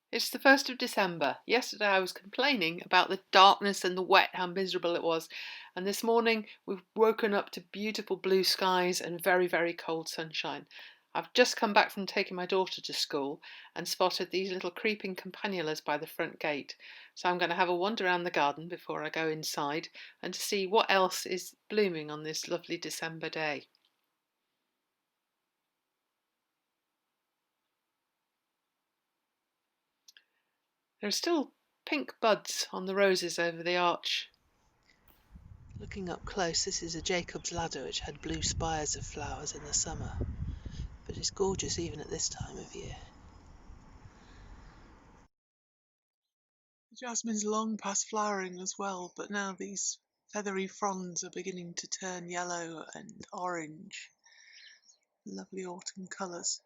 It's the 1st of December. Yesterday I was complaining about the darkness and the wet, how miserable it was. And this morning we've woken up to beautiful blue skies and very, very cold sunshine. I've just come back from taking my daughter to school and spotted these little creeping campanulas by the front gate. So I'm going to have a wander around the garden before I go inside and to see what else is blooming on this lovely December day. There are still pink buds on the roses over the arch. Looking up close, this is a Jacob's ladder which had blue spires of flowers in the summer, but it's gorgeous even at this time of year. The jasmine's long past flowering as well, but now these feathery fronds are beginning to turn yellow and orange. Lovely autumn colours.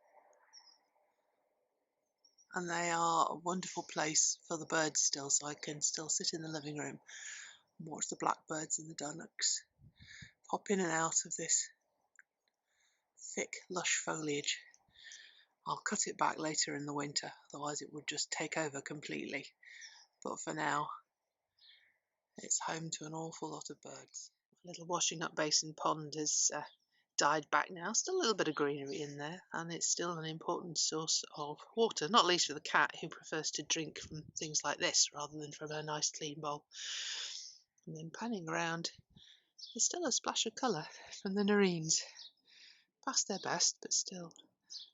And they are a wonderful place for the birds still, so I can still sit in the living room and watch the blackbirds and the dunnocks pop in and out of this thick, lush foliage. I'll cut it back later in the winter, otherwise it would just take over completely. But for now, it's home to an awful lot of birds. My little washing up basin pond has died back now. Still a little bit of greenery in there, and it's still an important source of water, not least for the cat who prefers to drink from things like this rather than from a nice clean bowl. And then panning around, there's still a splash of colour from the nerines. Past their best, but still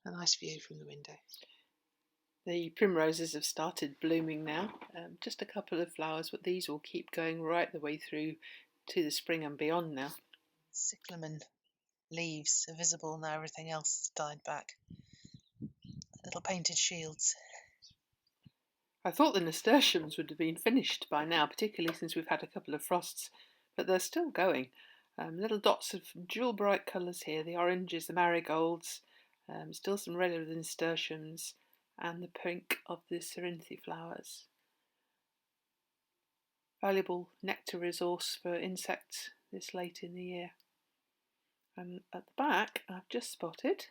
a nice view from the window. The primroses have started blooming now, just a couple of flowers, but these will keep going right the way through to the spring and beyond now. Cyclamen leaves are visible now, everything else has died back. Little painted shields. I thought the nasturtiums would have been finished by now, particularly since we've had a couple of frosts, but they're still going. Little dots of jewel bright colours here, the oranges, the marigolds, still some red of the nasturtiums, and the pink of the cerinthy flowers. Valuable nectar resource for insects this late in the year. And at the back, I've just spotted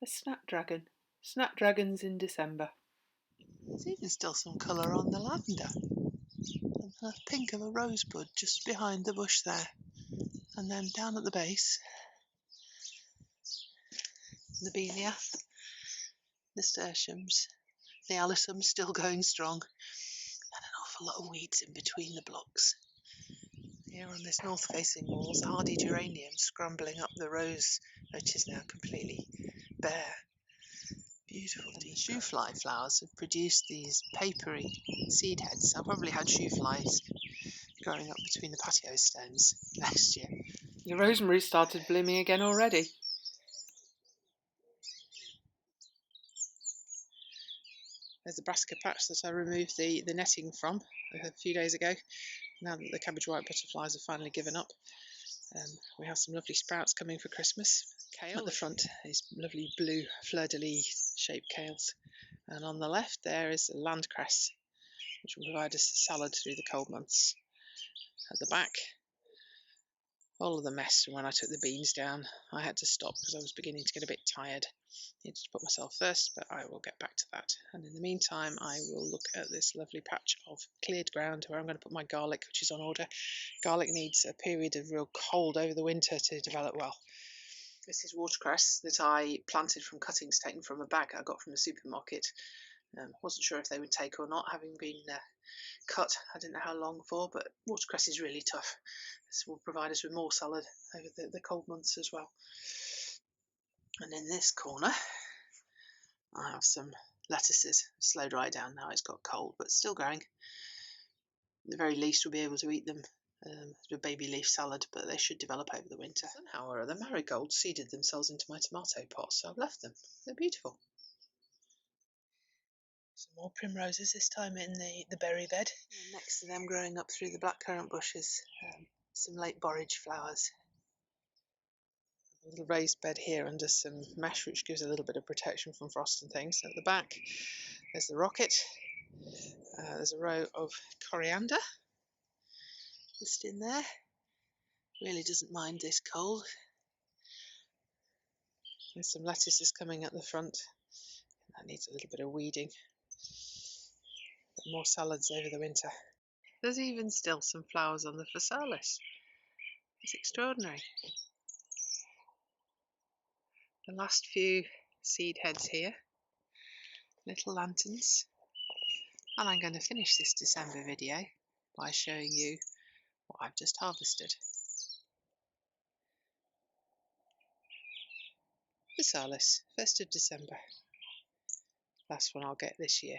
a snapdragon. Snapdragons in December. There's even still some colour on the lavender. And the pink of a rosebud just behind the bush there. And then down at the base, the belia, nasturtiums, the alyssum still going strong, and an awful lot of weeds in between the blocks. Here on this north-facing wall is a hardy geranium scrambling up the rose, which is now completely bare. Beautiful. The shoe fly flowers have produced these papery seed heads. I probably had shoe flies growing up between the patio stones last year. The rosemary started blooming again already. There's the brassica patch that I removed the netting from a few days ago. Now that the cabbage white butterflies have finally given up, we have some lovely sprouts coming for Christmas. Kale at the front is lovely blue fleur-de-lis shaped kales, and on the left there is landcress, which will provide us a salad through the cold months. At the back, all of the mess from when I took the beans down. I had to stop because I was beginning to get a bit tired. Needed to put myself first, but I will get back to that. And in the meantime, I will look at this lovely patch of cleared ground where I'm going to put my garlic, which is on order. Garlic needs a period of real cold over the winter to develop well. This is watercress that I planted from cuttings taken from a bag I got from the supermarket. Wasn't sure if they would take or not, having been cut. I didn't know how long for, but watercress is really tough. This will provide us with more salad over the cold months as well. And in this corner, I have some lettuces. Slow dry down now, it's got cold, but still growing. At the very least, we'll be able to eat them as a baby leaf salad, but they should develop over the winter. Somehow or other, marigolds seeded themselves into my tomato pot, so I've left them. They're beautiful. Some more primroses, this time in the berry bed. And next to them, growing up through the blackcurrant bushes, some late borage flowers. A little raised bed here under some mesh, which gives a little bit of protection from frost and things. At the back, there's the rocket. There's a row of coriander just in there. Really doesn't mind this cold. There's some lettuces coming at the front. That needs a little bit of weeding. But more salads over the winter. There's even still some flowers on the physalis. It's extraordinary. The last few seed heads here, little lanterns. And I'm going to finish this December video by showing you what I've just harvested. Physalis, 1st of December. Last one I'll get this year.